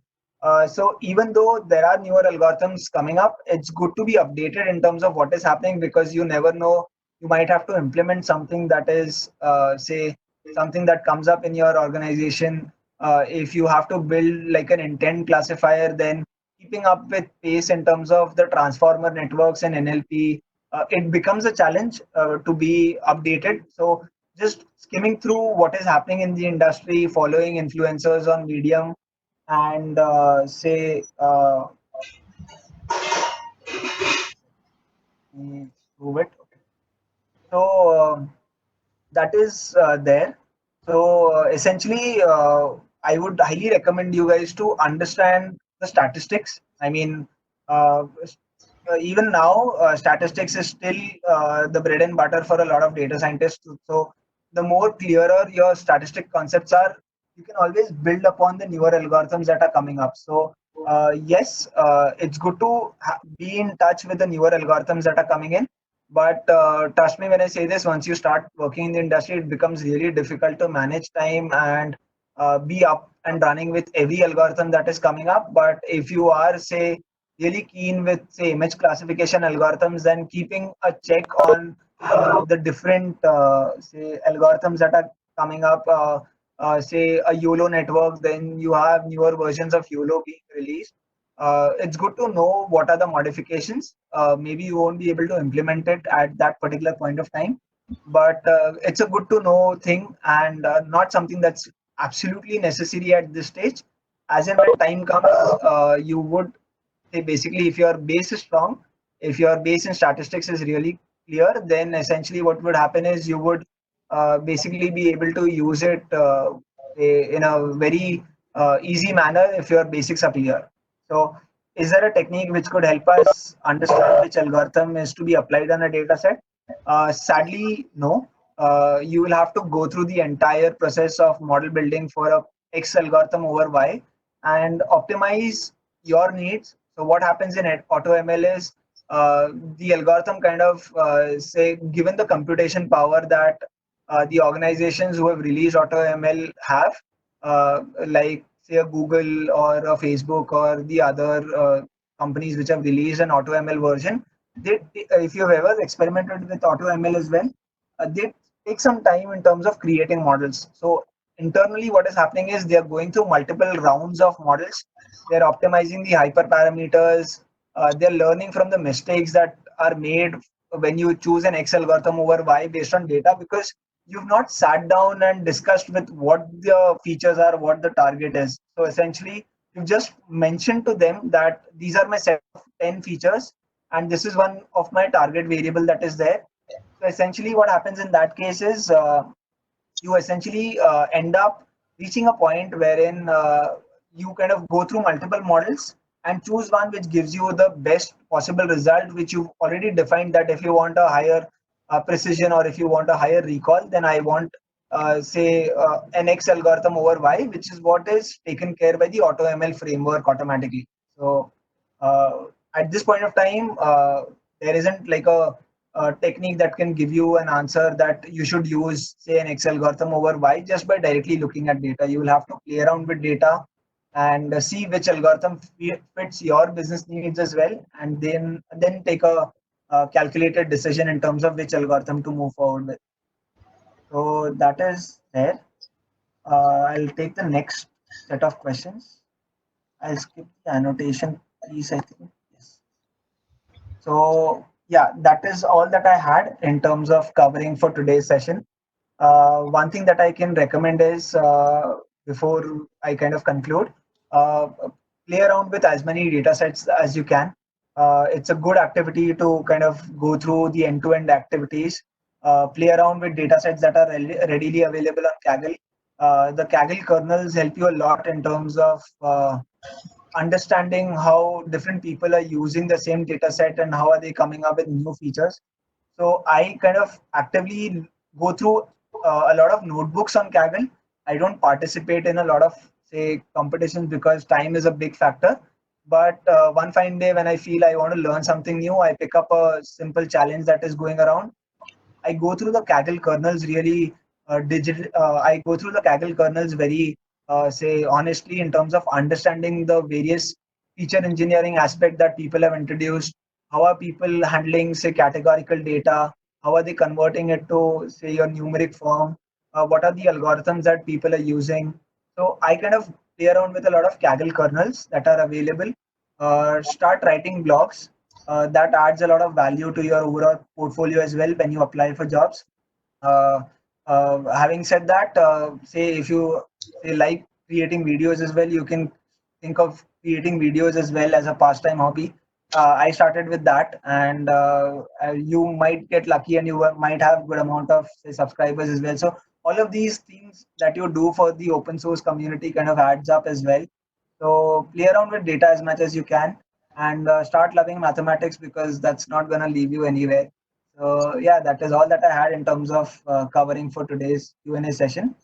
So even though there are newer algorithms coming up, it's good to be updated in terms of what is happening, because you never know, you might have to implement something that is say something that comes up in your organization. If you have to build like an intent classifier, then keeping up with pace in terms of the transformer networks and NLP, it becomes a challenge to be updated. So just skimming through what is happening in the industry, following influencers on Medium, and say prove it. Okay. So that is there. So essentially, I would highly recommend you guys to understand the statistics. I mean, even now, statistics is still the bread and butter for a lot of data scientists. So the more clearer your statistic concepts are, you can always build upon the newer algorithms that are coming up. So yes, it's good to be in touch with the newer algorithms that are coming in. But trust me when I say this, once you start working in the industry, it becomes really difficult to manage time and be up and running with every algorithm that is coming up. But if you are, say, really keen with, say, image classification algorithms, then keeping a check on the different, say, algorithms that are coming up, say, a YOLO network, then you have newer versions of YOLO being released. It's good to know what are the modifications. Maybe you won't be able to implement it at that particular point of time, but it's a good to know thing, and not something that's absolutely necessary at this stage. As in when time comes, you would say basically, if your base is strong, if your base in statistics is really clear, then essentially what would happen is you would basically be able to use it in a very easy manner if your basics are clear. So is there a technique which could help us understand which algorithm is to be applied on a data set? Sadly, no. You will have to go through the entire process of model building for a X algorithm over Y and optimize your needs. So what happens in AutoML is the algorithm kind of say, given the computation power that the organizations who have released AutoML have, like say a Google or a Facebook or the other companies which have released an AutoML version. If you've ever experimented with AutoML as well, they take some time in terms of creating models. So internally, what is happening is they are going through multiple rounds of models. They're optimizing the hyperparameters. They're learning from the mistakes that are made when you choose an X algorithm over Y based on data, because you've not sat down and discussed with what the features are, what the target is. So essentially, you just mentioned to them that these are my set of 10 features, and this is one of my target variable that is there. So essentially, what happens in that case is you essentially end up reaching a point wherein you kind of go through multiple models and choose one which gives you the best possible result, which you've already defined that if you want a higher precision or if you want a higher recall, then I want say an X algorithm over Y, which is what is taken care by the AutoML framework automatically. So at this point of time, there isn't like a technique that can give you an answer that you should use, say, an X algorithm over Y just by directly looking at data. You will have to play around with data and see which algorithm fits your business needs as well, and then take a calculated decision in terms of which algorithm to move forward with. So that is there. I'll take the next set of questions. I'll skip the annotation piece, I think. Yes. So yeah, that is all that I had in terms of covering for today's session. One thing that I can recommend is before I kind of conclude, uh, play around with as many data sets as you can. It's a good activity to kind of go through the end-to-end activities. Play around with data sets that are readily available on Kaggle. The Kaggle kernels help you a lot in terms of understanding how different people are using the same data set and how are they coming up with new features. So I kind of actively go through a lot of notebooks on Kaggle. I don't participate in a lot of say competitions because time is a big factor. But one fine day when I feel I want to learn something new, I pick up a simple challenge that is going around. I go through the Kaggle kernels really digital. I go through the Kaggle kernels very say honestly in terms of understanding the various feature engineering aspect that people have introduced. How are people handling say categorical data? How are they converting it to say your numeric form? What are the algorithms that people are using? So I kind of play around with a lot of Kaggle kernels that are available. Start writing blogs that adds a lot of value to your overall portfolio as well when you apply for jobs. Uh, Having said that, say if you say like creating videos as well, you can think of creating videos as well as a pastime hobby. I started with that, and you might get lucky, and you might have good amount of say, subscribers as well. So all of these things that you do for the open source community kind of adds up as well. So play around with data as much as you can, and start loving mathematics because that's not going to leave you anywhere. So yeah, that is all that I had in terms of covering for today's Q&A session.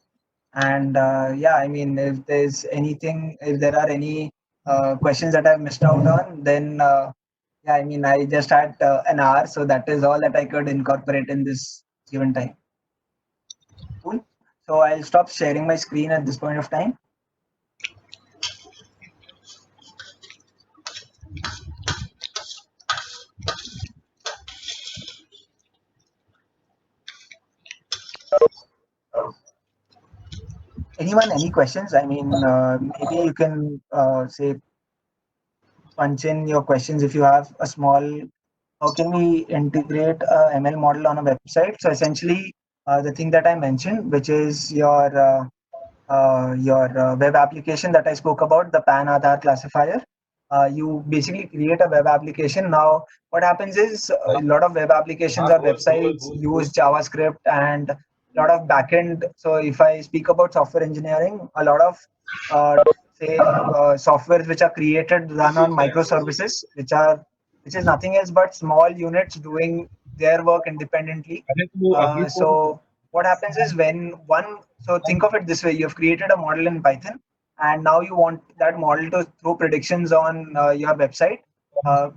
And yeah, I mean, if there's anything, if there are any questions that I've missed out on, then yeah, I mean, I just had an hour, so that is all that I could incorporate in this given time. Cool. So I'll stop sharing my screen at this point of time. Anyone, any questions? I mean, maybe you can say punch in your questions if you have a small. How can we integrate a ML model on a website? So essentially, the thing that I mentioned, which is your web application that I spoke about, the PAN Aadhaar classifier. You basically create a web application. Now, what happens is a lot of web applications or websites use JavaScript and a lot of backend. So if I speak about software engineering, a lot of say softwares which are created run on microservices, which is nothing else but small units doing their work independently. So what happens is when one, so think of it this way: you've created a model in Python, and now you want that model to throw predictions on your website.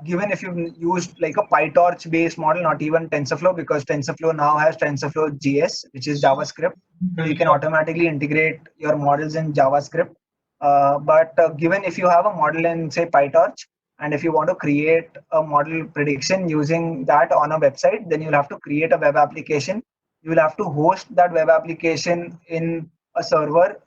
Given if you've used like a PyTorch based model, not even TensorFlow, because TensorFlow now has TensorFlow JS, which is JavaScript. So you can automatically integrate your models in JavaScript. But given if you have a model in say PyTorch, and if you want to create a model prediction using that on a website, then you'll have to create a web application. You will have to host that web application in a server,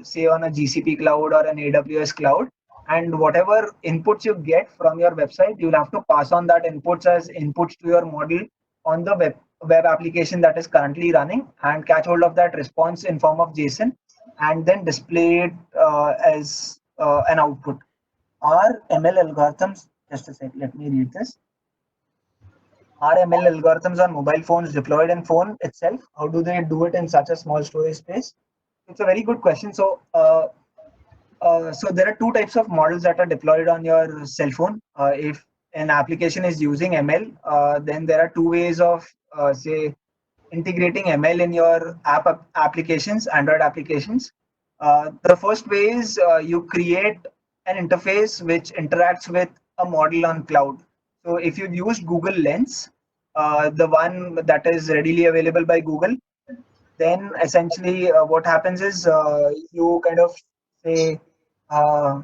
say on a GCP cloud or an AWS cloud, and whatever inputs you get from your website, you'll have to pass on that inputs as inputs to your model on the web application that is currently running, and catch hold of that response in form of JSON, and then display it as an output. Our ML algorithms, just a sec, let me read this. Are ML algorithms on mobile phones deployed in phone itself? How do they do it in such a small storage space? It's a very good question. So there are two types of models that are deployed on your cell phone. If an application is using ML, then there are two ways of say integrating ML in your applications, Android applications. The first way is you create an interface which interacts with a model on cloud. So if you've used Google Lens, the one that is readily available by Google, then essentially what happens is you kind of say uh,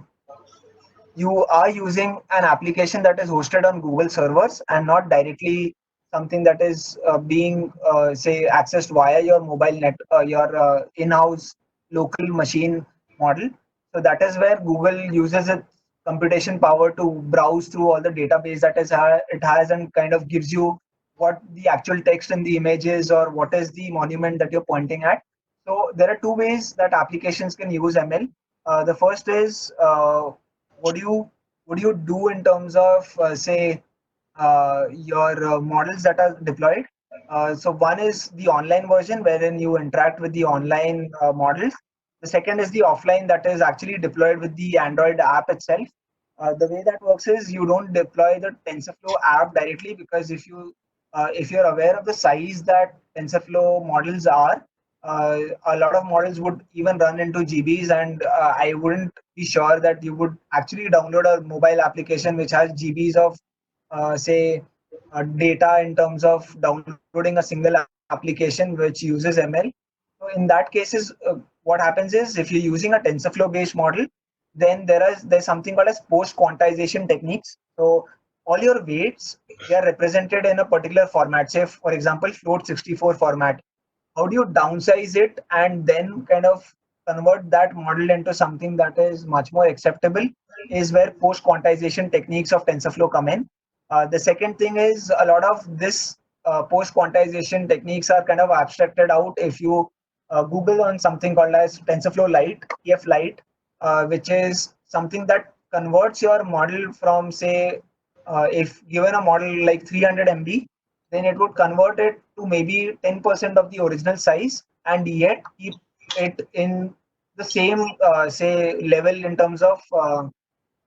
you are using an application that is hosted on Google servers and not directly something that is being say accessed via your mobile net, your in-house local machine model. So that is where Google uses its computation power to browse through all the database that it has, and kind of gives you what the actual text in the image is, or what is the monument that you're pointing at. So there are two ways that applications can use ML. The first is what do you do in terms of say your models that are deployed. So one is the online version wherein you interact with the online models. The second is the offline that is actually deployed with the Android app itself. The way that works is you don't deploy the TensorFlow app directly, because if you're aware of the size that TensorFlow models are, a lot of models would even run into GBs, and I wouldn't be sure that you would actually download a mobile application which has GBs of say data in terms of downloading a single application which uses ML. So in that cases, what happens is if you're using a TensorFlow based model, then there's something called as post quantization techniques. So all your weights, they are represented in a particular format. Say for example, float 64 format. How do you downsize it and then kind of convert that model into something that is much more acceptable, is where post quantization techniques of TensorFlow come in. The second thing is a lot of this post quantization techniques are kind of abstracted out if you Google on something called as TensorFlow Lite, TF Lite, which is something that converts your model from say if given a model like 300 MB, then it would convert it to maybe 10% of the original size, and yet keep it in the same say level in terms of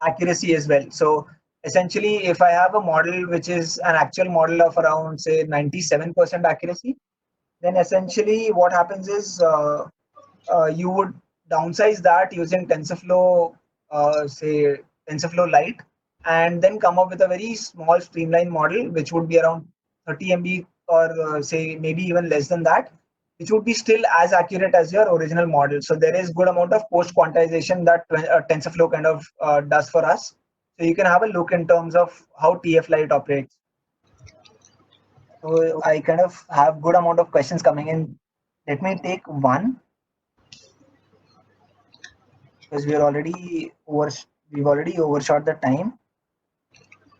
accuracy as well. So essentially, if I have a model which is an actual model of around say 97% accuracy, then essentially what happens is you would downsize that using TensorFlow, say TensorFlow Lite, and then come up with a very small streamlined model, which would be around 30 MB, or say maybe even less than that, which would be still as accurate as your original model. So there is good amount of post quantization that TensorFlow kind of does for us. So you can have a look in terms of how TF Lite operates. So I kind of have good amount of questions coming in. Let me take one, because we've already overshot the time.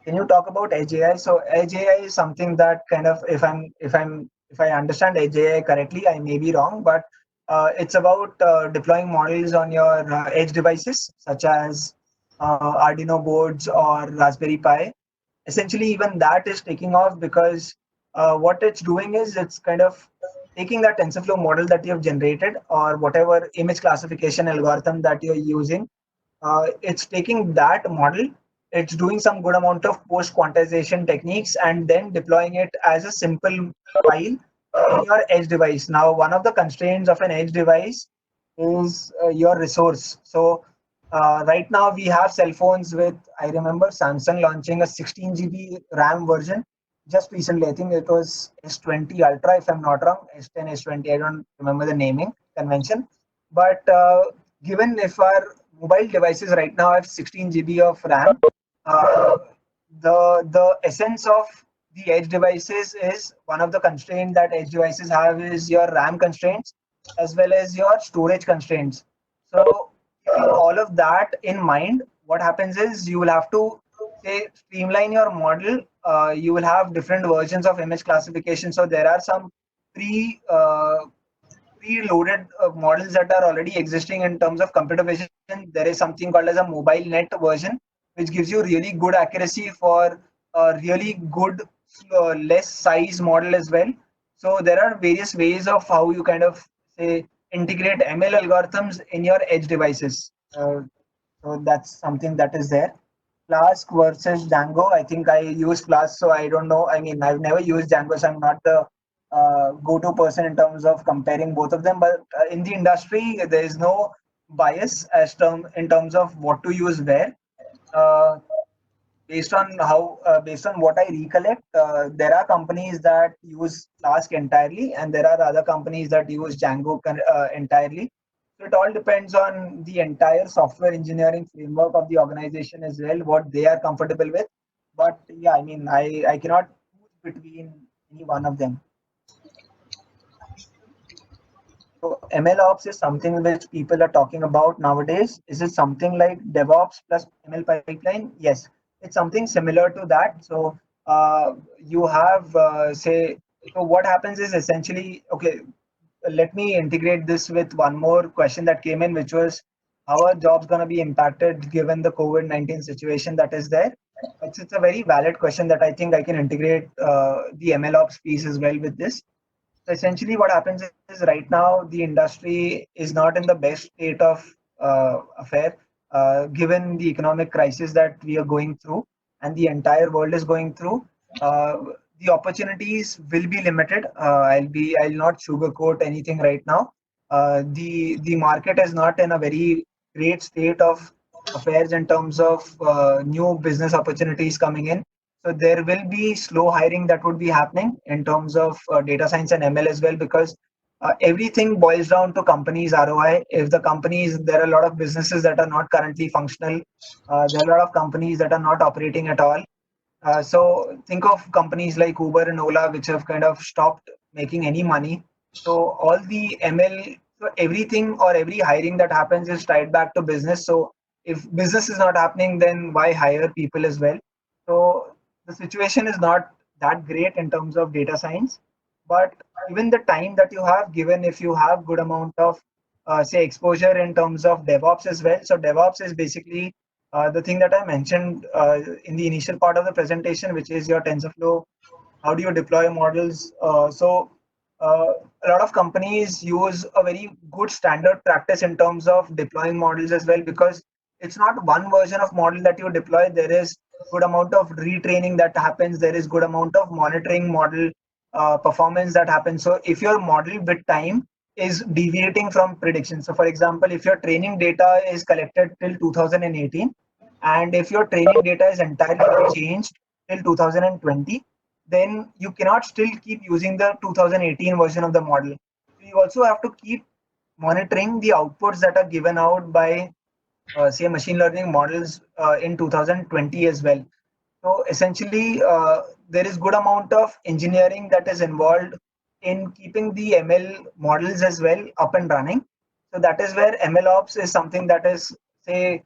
Can you talk about Edge AI? So Edge AI is something that kind of, if I understand Edge AI correctly, I may be wrong, but it's about deploying models on your edge devices such as Arduino boards or Raspberry Pi. Essentially, even that is taking off, because what it's doing is it's kind of taking that TensorFlow model that you have generated, or whatever image classification algorithm that you're using. It's taking that model, it's doing some good amount of post quantization techniques, and then deploying it as a simple file in your edge device. Now, one of the constraints of an edge device is your resource. So Right now, we have cell phones with, I remember Samsung launching a 16 GB RAM version just recently. I think it was S20 Ultra, if I'm not wrong, S10, S20. I don't remember the naming convention. But given if our mobile devices right now have 16 GB of RAM, uh, the essence of the edge devices is one of the constraints that edge devices have is your RAM constraints as well as your storage constraints. So keeping all of that in mind, what happens is you will have to say streamline your model. You will have different versions of image classification. So there are some pre preloaded models that are already existing in terms of computer vision. There is something called as a mobile net version, which gives you really good accuracy for a really good less size model as well. So there are various ways of how you kind of say integrate ML algorithms in your edge devices. So that's something that is there. Flask versus Django. I think I use Flask, so I don't know. I mean, I've never used Django, so I'm not the go-to person in terms of comparing both of them. But in the industry, there is no bias as term in terms of what to use where. Uh, based on what I recollect, there are companies that use Flask entirely, and there are other companies that use Django entirely. So it all depends on the entire software engineering framework of the organization as well, what they are comfortable with. But yeah, I mean, I cannot choose between any one of them. So ML ops is something which people are talking about nowadays. Is it something like DevOps plus ML pipeline? Yes, it's something similar to that. So you have say, so what happens is essentially, okay, let me integrate this with one more question that came in, which was how are jobs going to be impacted given the COVID-19 situation that is there? It's a very valid question that I think I can integrate the ML ops piece as well with this. So essentially, what happens is right now the industry is not in the best state of affair, given the economic crisis that we are going through and the entire world is going through. Uh, the opportunities will be limited. I'll not sugarcoat anything right now. The market is not in a very great state of affairs in terms of new business opportunities coming in. So there will be slow hiring that would be happening in terms of data science and ML as well, because everything boils down to companies' ROI. If the companies, there are a lot of businesses that are not currently functional. There are a lot of companies that are not operating at all. So think of companies like Uber and Ola, which have kind of stopped making any money. So all the ML, so everything or every hiring that happens is tied back to business. So if business is not happening, then why hire people as well? So the situation is not that great in terms of data science, but given the time that you have, given if you have good amount of say exposure in terms of DevOps as well. So DevOps is basically the thing that I mentioned in the initial part of the presentation, which is your TensorFlow. How do you deploy models? A lot of companies use a very good standard practice in terms of deploying models as well, because it's not one version of model that you deploy. There is good amount of retraining that happens. There is good amount of monitoring model performance that happens. So if your model with time is deviating from prediction. So for example, if your training data is collected till 2018, and if your training data is entirely changed till 2020, then you cannot still keep using the 2018 version of the model. So you also have to keep monitoring the outputs that are given out by say machine learning models in 2020 as well. So essentially, there is good amount of engineering that is involved in keeping the ML models as well up and running. So that is where ML ops is something that is say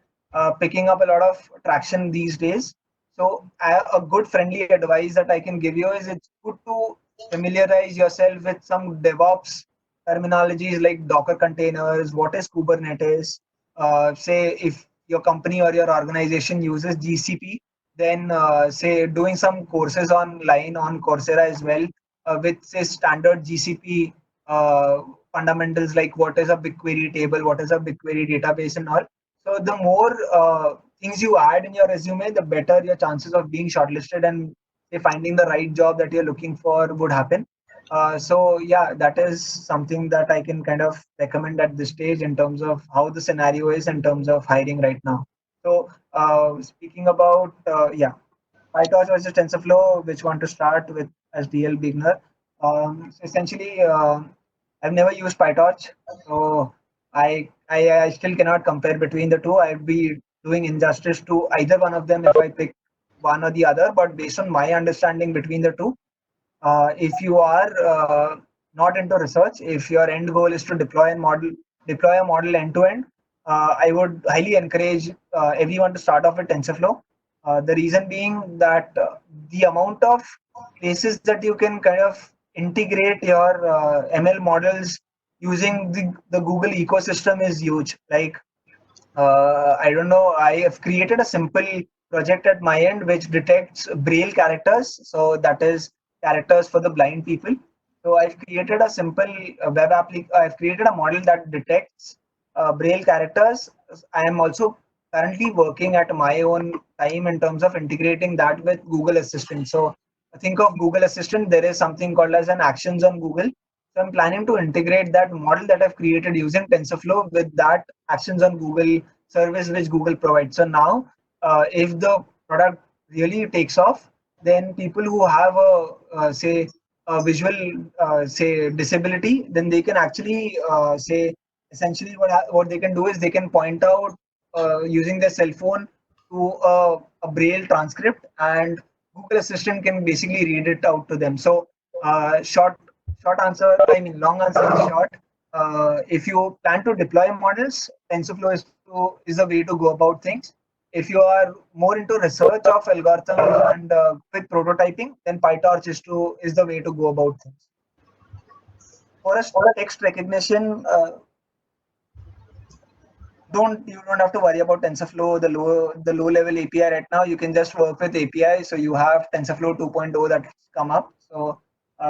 picking up a lot of traction these days. So a good friendly advice that I can give you is it's good to familiarize yourself with some DevOps terminologies like Docker containers, what is Kubernetes. Say if your company or your organization uses GCP, then say doing some courses online on Coursera as well with say standard GCP fundamentals like what is a BigQuery table, what is a BigQuery database and all. So the more things you add in your resume, the better your chances of being shortlisted and say finding the right job that you're looking for would happen. So yeah, that is something that I can kind of recommend at this stage in terms of how the scenario is in terms of hiring right now. So speaking about PyTorch versus TensorFlow, which one to start with as DL beginner. So essentially, I've never used PyTorch, so I still cannot compare between the two. I'd be doing injustice to either one of them if I pick one or the other. But based on my understanding between the two, if you are not into research, if your end goal is to deploy a model end to end, I would highly encourage everyone to start off with TensorFlow. The reason being that the amount of places that you can kind of integrate your ML models using the Google ecosystem is huge. Like I don't know, I have created a simple project at my end which detects Braille characters. So that is characters for the blind people. So I've created a simple I've created a model that detects Braille characters. I am also currently working at my own time in terms of integrating that with Google Assistant. So think of Google Assistant, there is something called as an actions on Google. So I'm planning to integrate that model that I've created using TensorFlow with that actions on Google service which Google provides. So now, if the product really takes off, then people who have a say a visual say disability, then they can actually say essentially what they can do is they can point out using their cell phone to a Braille transcript, and Google Assistant can basically read it out to them. So short answer, I mean long answer is short. If you plan to deploy models, TensorFlow is the way to go about things. If you are more into research of algorithms and quick prototyping, then PyTorch is the way to go about things. For us, text recognition, you don't have to worry about TensorFlow, the low level API right now. You can just work with API. So you have TensorFlow 2.0 that's come up. So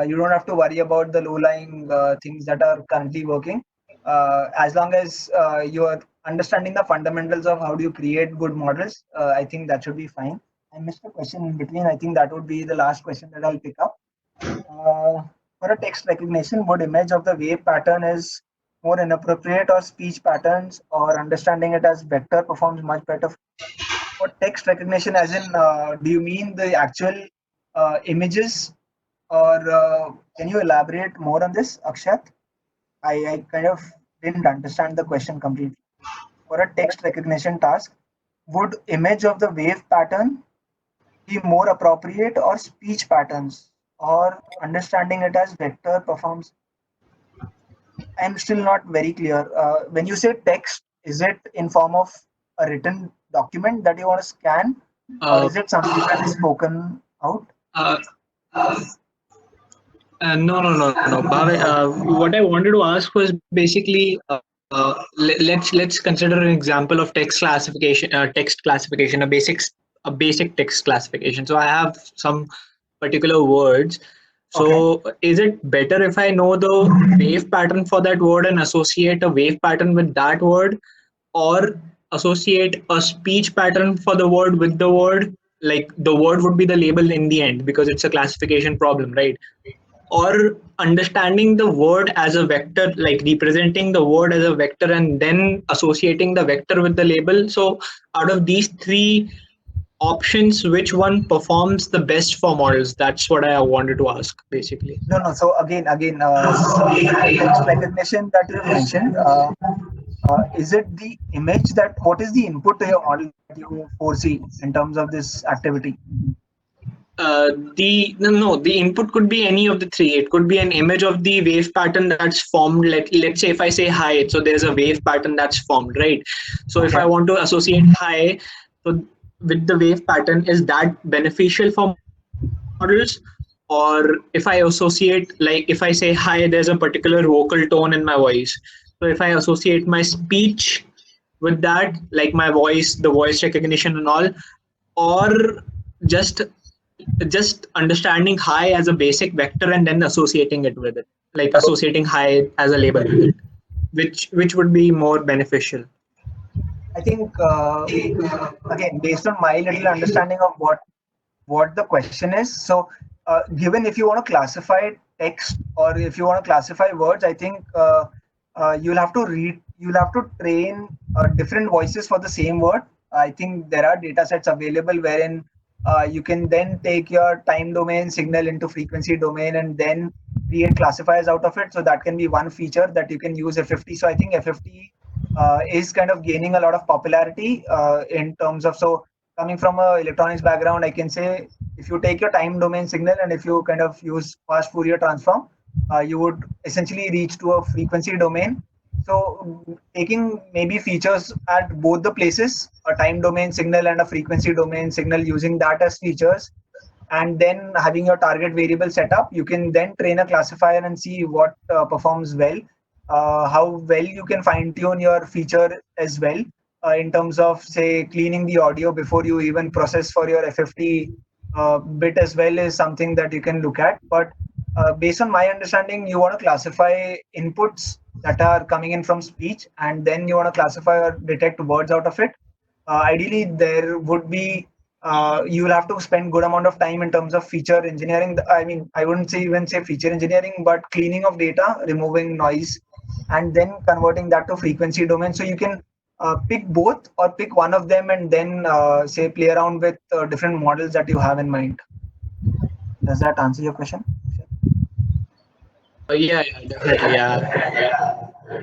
you don't have to worry about the low lying things that are currently working. As long as you are understanding the fundamentals of how do you create good models, I think that should be fine. I missed a question in between. I think that would be the last question that I'll pick up. For a text recognition, would image of the wave pattern is more inappropriate, or speech patterns or understanding it as vector performs much better? For text recognition, as in, do you mean the actual images, or can you elaborate more on this, Akshat? I kind of didn't understand the question completely. For a text recognition task, would image of the wave pattern be more appropriate, or speech patterns or understanding it as vector performs? I'm still not very clear. When you say text, is it in form of a written document that you want to scan, or Uh, is it something that is spoken out? uh, no. Bhave, what I wanted to ask was basically, let's consider an example of text classification, a basic text classification. So I have some particular words. Okay. So is it better if I know the wave pattern for that word and associate a wave pattern with that word, or associate a speech pattern for the word with the word? Like the word would be the label in the end because it's a classification problem, right? Or understanding the word as a vector, like representing the word as a vector and then associating the vector with the label. So out of these three options, which one performs the best for models? That's what I wanted to ask basically. No. So again, the text recognition that you mentioned, is it the image that what is the input to your model that you foresee in terms of this activity? The no, the input could be any of the three. It could be an image of the wave pattern that's formed. Let's say if I say hi, so there's a wave pattern that's formed, right? So if Okay. I want to associate hi, so with the wave pattern, is that beneficial for models? Or if I associate, like if I say hi, there's a particular vocal tone in my voice. So if I associate my speech with that, like my voice, the voice recognition and all, or just just understanding hi as a basic vector and then associating it with it, like associating hi as a label with it, which would be more beneficial? I think again, based on my little understanding of what the question is. So given if you want to classify text or if you want to classify words, I think you'll have to train different voices for the same word. I think there are data sets available wherein you can then take your time domain signal into frequency domain and then create classifiers out of it. So that can be one feature that you can use FFT. So I think FFT is kind of gaining a lot of popularity in terms of, so coming from a electronics background, I can say if you take your time domain signal and if you kind of use fast Fourier transform, you would essentially reach to a frequency domain. So taking maybe features at both the places, a time domain signal and a frequency domain signal, using that as features, and then having your target variable set up, you can then train a classifier and see what performs well, how well you can fine tune your feature as well, in terms of, say, cleaning the audio before you even process for your FFT bit as well, is something that you can look at. But based on my understanding, you want to classify inputs that are coming in from speech, and then you want to classify or detect words out of it. Ideally, there would be you will have to spend good amount of time in terms of feature engineering. I mean, I wouldn't even say feature engineering, but cleaning of data, removing noise, and then converting that to frequency domain. So you can pick both or pick one of them and then say play around with different models that you have in mind. Does that answer your question? Yeah, definitely. Yeah.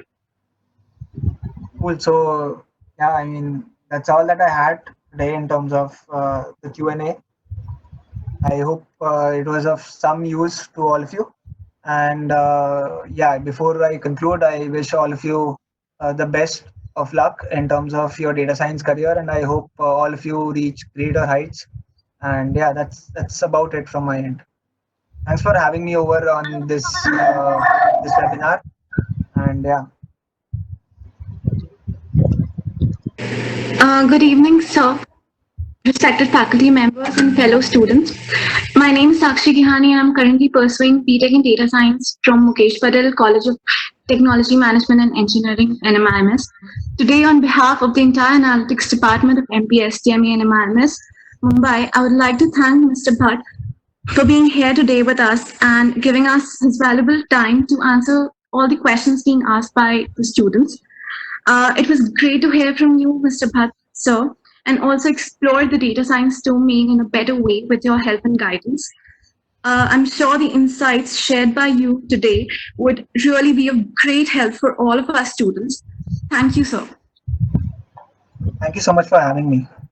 Cool. So yeah, I mean, that's all that I had today in terms of the Q&A. I hope it was of some use to all of you. And yeah, before I conclude, I wish all of you the best of luck in terms of your data science career, and I hope all of you reach greater heights. And yeah, that's about it from my end. Thanks for having me over on this webinar. And yeah. Good evening, sir, respected faculty members and fellow students. My name is Sakshi Gihani and I'm currently pursuing BTech in Data Science from Mukesh Patel College of Technology Management and Engineering, NMIMS. Today, on behalf of the entire Analytics Department of MPSTME and NMIMS, Mumbai, I would like to thank Mr. Bhatt for being here today with us and giving us his valuable time to answer all the questions being asked by the students. It was great to hear from you, Mr. Bhatt, sir, and also explore the data science domain in a better way with your help and guidance. I'm sure the insights shared by you today would really be of great help for all of our students. Thank you, sir. Thank you so much for having me.